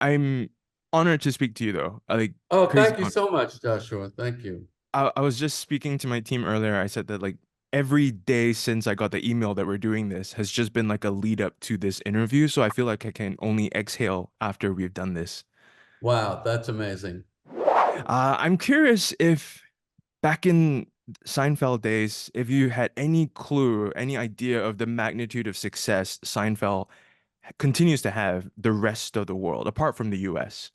I'm honored to speak to you though. Like Oh, crazy thank you honor. so much, Joshua. Thank you. I was just speaking to my team earlier. I said that like every day since I got the email that we're doing this has just been like a lead up to this interview. So I feel like I can only exhale after we've done this. Wow, that's amazing. I'm curious if back in Seinfeld days, if you had any clue, any idea of the magnitude of success Seinfeld continues to have the rest of the world, apart from the US.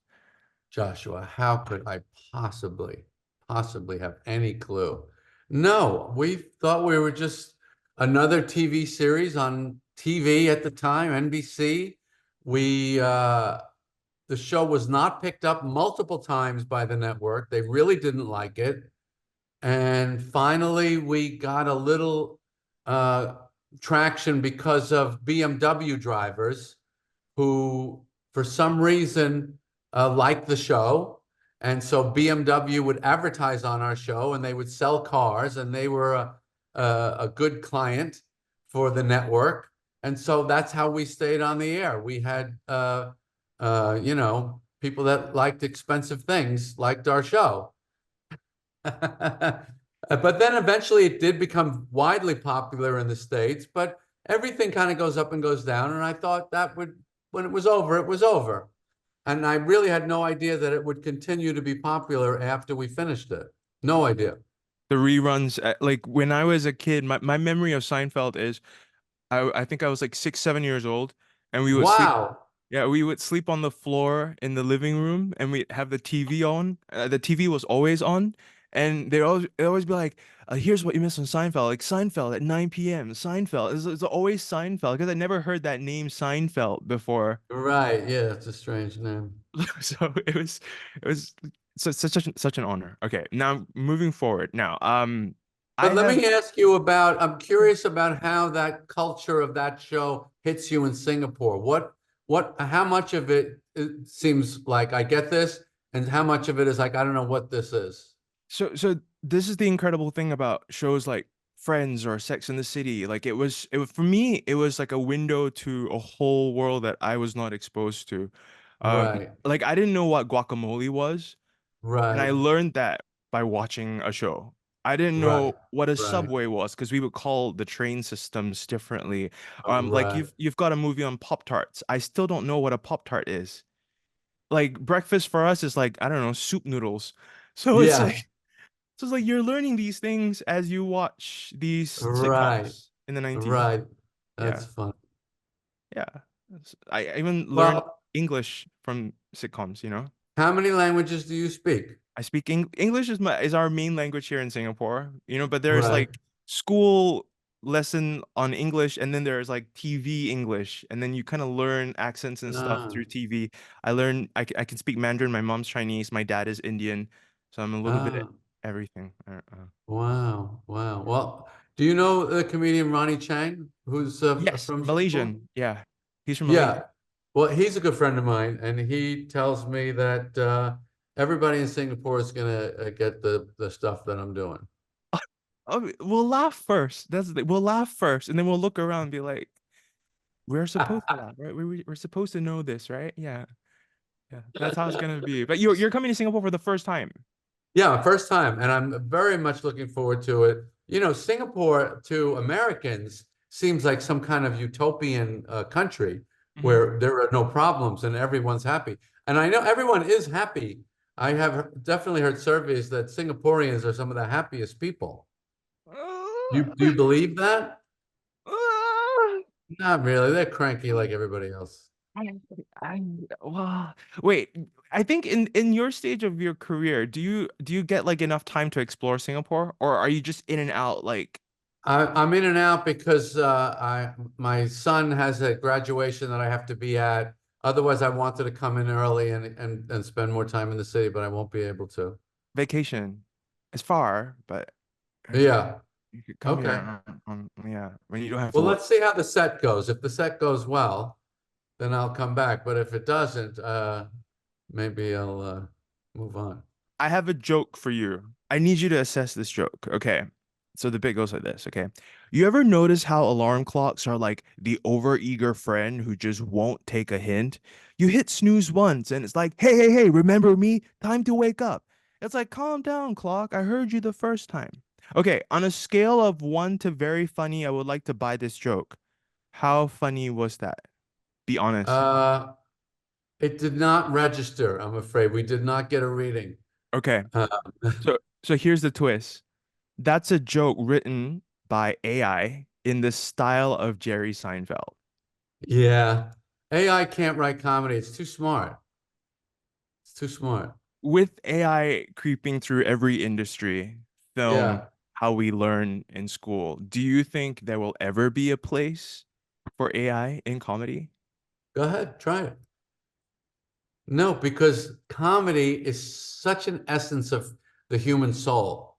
Joshua, how could I possibly have any clue? No, we thought we were just another TV series on TV at the time, NBC. We the show was not picked up multiple times by the network. They really didn't like it. And finally, we got a little uh, traction because of BMW drivers who, for some reason, liked the show. And so BMW would advertise on our show and they would sell cars, and they were a good client for the network. And so that's how we stayed on the air. We had, people that liked expensive things liked our show. But then eventually it did become widely popular in the States, but everything kind of goes up and goes down. And I thought that would, when it was over, it was over. And I really had no idea that it would continue to be popular after we finished it. No idea. The reruns, like when I was a kid, my memory of Seinfeld is I think I was like 6, 7 years old, and we would sleep. Wow. Yeah, we would sleep on the floor in the living room, and we'd have the TV on. The TV was always on, and they'd always be like, "Here's what you missed on Seinfeld, like Seinfeld at 9 p.m. Seinfeld." It's always Seinfeld because I never heard that name Seinfeld before. Right. Yeah, it's a strange name. So it was such an honor. Okay, now moving forward. Now, I But let have me ask you about, I'm curious about how that culture of that show hits you in Singapore. How much of it seems like I get this, and how much of it is like, I don't know what this is? so this is the incredible thing about shows like Friends or Sex in the City. Like it was for me, it was like a window to a whole world that I was not exposed to. Right, Like I didn't know what guacamole was, and I right, learned that by watching a show. I didn't right, know what a right, subway was because we would call the train systems differently. Like right. you've got a movie on Pop Tarts. I still don't know what a Pop Tart is. Like breakfast for us is like, I don't know, soup noodles. So it's Yeah, like so it's like you're learning these things as you watch these right, sitcoms in the 90s. right. That's Yeah. fun. Yeah. I even learned Well, English from sitcoms, you know. how many languages do you speak? I speak English is our main language here in Singapore, you know, but there's Right. like school lesson on English and then there's like TV English and then you kind of learn accents and stuff Ah, through TV. I can speak Mandarin, my mom's Chinese, my dad is Indian, so I'm a little bit of ah, everything. wow, wow. Well, do you know the comedian Ronnie Chang, who's Yes, from Singapore? Malaysian. Yeah. He's from Malaysia. Yeah. Well, he's a good friend of mine, and he tells me that everybody in Singapore is gonna get the stuff that I'm doing. Oh, we'll laugh first. We'll laugh first, and then we'll look around and be like, "We're supposed to laugh, right? We're supposed to know this, right? Yeah, yeah. That's how it's gonna be." But you're coming to Singapore for the first time. Yeah, first time, and I'm very much looking forward to it. You know, Singapore to Americans seems like some kind of utopian country Hmm. where there are no problems and everyone's happy. And I know everyone is happy. I have definitely heard surveys that Singaporeans are some of the happiest people. Do you believe that? Not really. They're cranky like everybody else. I, wow. Wait, I think in your stage of your career, do you get like enough time to explore Singapore, or are you just in and out like I'm in and out because I my son has a graduation that I have to be at. Otherwise, I wanted to come in early and spend more time in the city, but I won't be able to. vacation? It's far, but Yeah. you could come Okay. here yeah, when you don't have to Well, work. let's see how the set goes. If the set goes well, then I'll come back. But if it doesn't, maybe I'll move on. I have a joke for you. I need you to assess this joke. Okay. So the bit goes like this. Okay. You ever notice how alarm clocks are like the overeager friend who just won't take a hint? You hit snooze once and it's like, hey, hey, hey, remember me? Time to wake up. It's like, calm down, clock. I heard you the first time. Okay, on a scale of one to very funny, I would like to buy this joke. How funny was that? Be honest. Uh, it did not register, I'm afraid. We did not get a reading. Okay, Uh, so here's the twist. That's a joke written by AI in the style of Jerry Seinfeld. yeah. AI can't write comedy. It's too smart. It's too smart. With AI creeping through every industry, film, Yeah. how we learn in school, do you think there will ever be a place for AI in comedy? Go ahead, try it. No, because comedy is such an essence of the human soul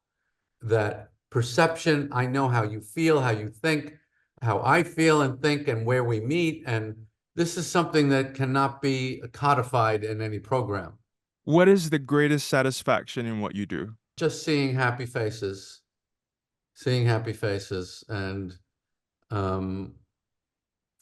that perception, I know how you feel, how you think, how I feel and think, and where we meet. And this is something that cannot be codified in any program. What is the greatest satisfaction in what you do? Just seeing happy faces, and um,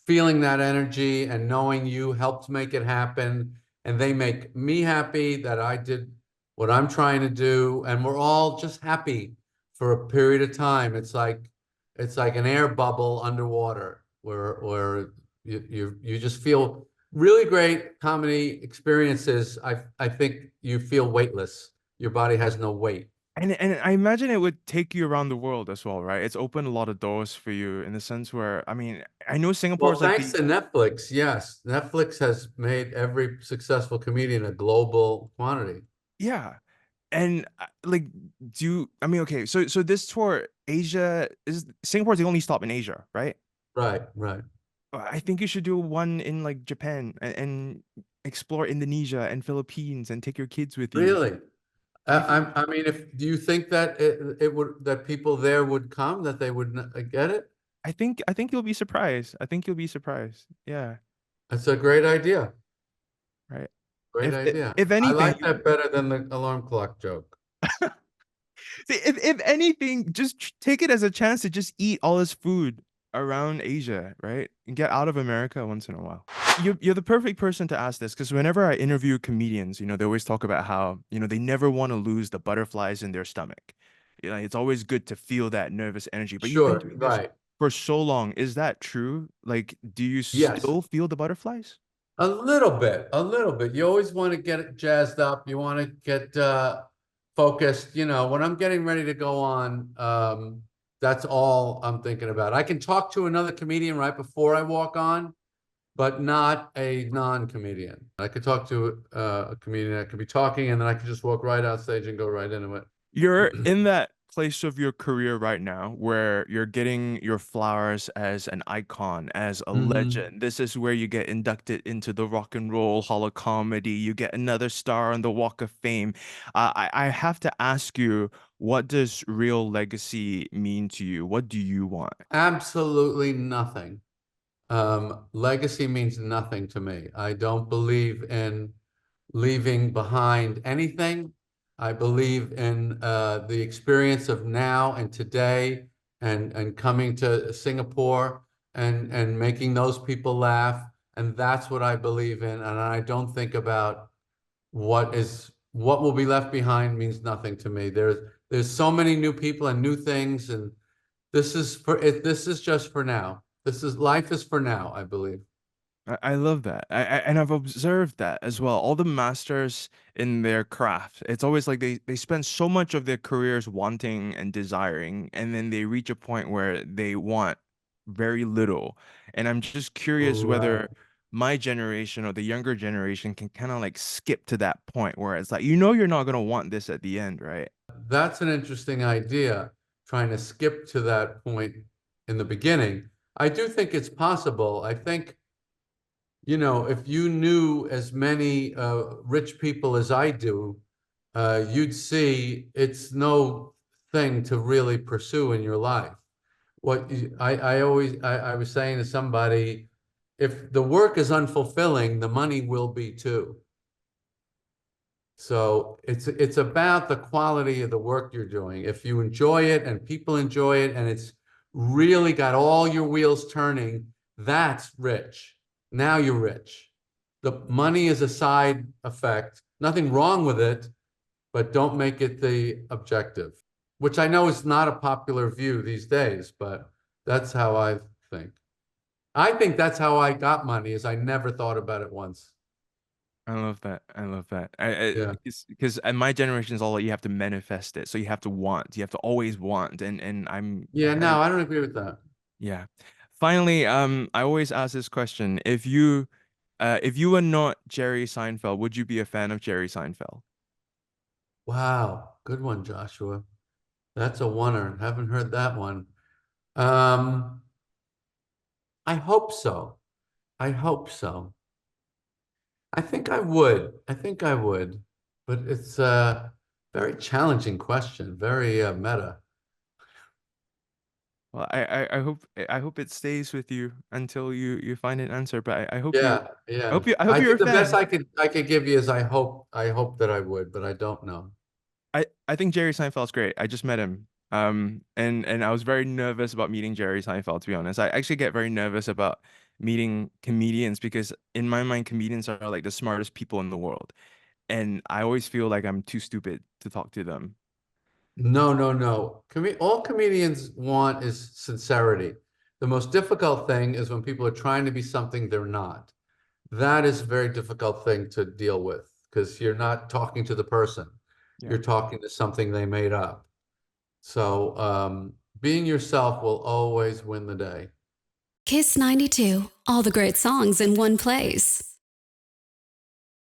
feeling that energy and knowing you helped make it happen and they make me happy that I did what I'm trying to do and we're all just happy for a period of time. It's like an air bubble underwater where you just feel really great comedy experiences. I think you feel weightless. Your body has no weight. And I imagine it would take you around the world as well, right? It's opened a lot of doors for you in the sense where, I mean, I know Singapore Well, is like thanks the to Netflix, yes. Netflix has made every successful comedian a global quantity. yeah. And like, I mean, okay, so this tour, Asia is Singapore's the only stop in Asia, right? Right, right. I think you should do one in like Japan and explore Indonesia and Philippines and take your kids with you. Really? I think I mean, if do you think that it would that people there would come, that they would get it? I think you'll be surprised. I think you'll be surprised. Yeah, That's a great idea. right. Great idea. If I anything, like that better than the alarm clock joke. see, if anything, just take it as a chance to just eat all this food around Asia, right? And get out of America once in a while. You're the perfect person to ask this because whenever I interview comedians, they always talk about how, they never want to lose the butterflies in their stomach. It's always good to feel that nervous energy. But you've been Sure, doing this right. for so long. Is that true? Like, do you Yes. still feel the butterflies? A little bit, a little bit. You always want to get it jazzed up. You want to get focused. When I'm getting ready to go on, that's all I'm thinking about. I can talk to another comedian right before I walk on, but not a non-comedian. I could talk to a comedian. I could be talking, and then I could just walk right out stage and go right into it. You're in that place of your career right now where you're getting your flowers as an icon, as a Hmm. legend. This is where you get inducted into the Rock and Roll Hall of Comedy. You get another star on the Walk of Fame. I have to ask you, what does real legacy mean to you? What do you want? Absolutely nothing. Legacy means nothing to me. I don't believe in leaving behind anything. I believe in the experience of now and today and coming to Singapore and making those people laugh. And that's what I believe in. And I don't think about what will be left behind means nothing to me. There's so many new people and new things, and this is just for now. Life is for now, I believe. I love that. And I've observed that as well. All the masters in their craft, it's always like they spend so much of their careers wanting and desiring, and then they reach a point where they want very little. And I'm just curious Right. whether my generation or the younger generation can kind of like skip to that point where it's like, you're not gonna want this at the end, right? That's an interesting idea, trying to skip to that point in the beginning. I do think it's possible. I think, if you knew as many rich people as I do, you'd see it's no thing to really pursue in your life. I was saying to somebody, if the work is unfulfilling, the money will be too. So it's about the quality of the work you're doing. If you enjoy it and people enjoy it and it's really got all your wheels turning, that's rich. Now you're rich. The money is a side effect. Nothing wrong with it, but don't make it the objective, which I know is not a popular view these days, but that's how I think. I think that's how I got money, is I never thought about it once. I love that. I love that. Yeah. Because in my generation is all like you have to manifest it. So you have to want. You have to always want. And I'm Yeah, kind of no, I don't agree with that. yeah. Finally, I always ask this question. If you were not Jerry Seinfeld, would you be a fan of Jerry Seinfeld? Wow. Good one, Joshua. That's a oneer. Haven't heard that one. Um, I hope so. I hope so. I think I would. I think I would. But it's a very challenging question, very meta. Well, I hope it stays with you until you find an answer. But Yeah, yeah. I hope I you're think a the best fan. I could give you is I hope that I would, but I don't know. I think Jerry Seinfeld's great. I just met him. And I was very nervous about meeting Jerry Seinfeld, to be honest. I actually get very nervous about meeting comedians because in my mind, comedians are like the smartest people in the world. And I always feel like I'm too stupid to talk to them. No, no, no. All comedians want is sincerity. The most difficult thing is when people are trying to be something they're not. That is a very difficult thing to deal with because you're not talking to the person. Yeah. You're talking to something they made up. So being yourself will always win the day. Kiss 92, all the great songs in one place.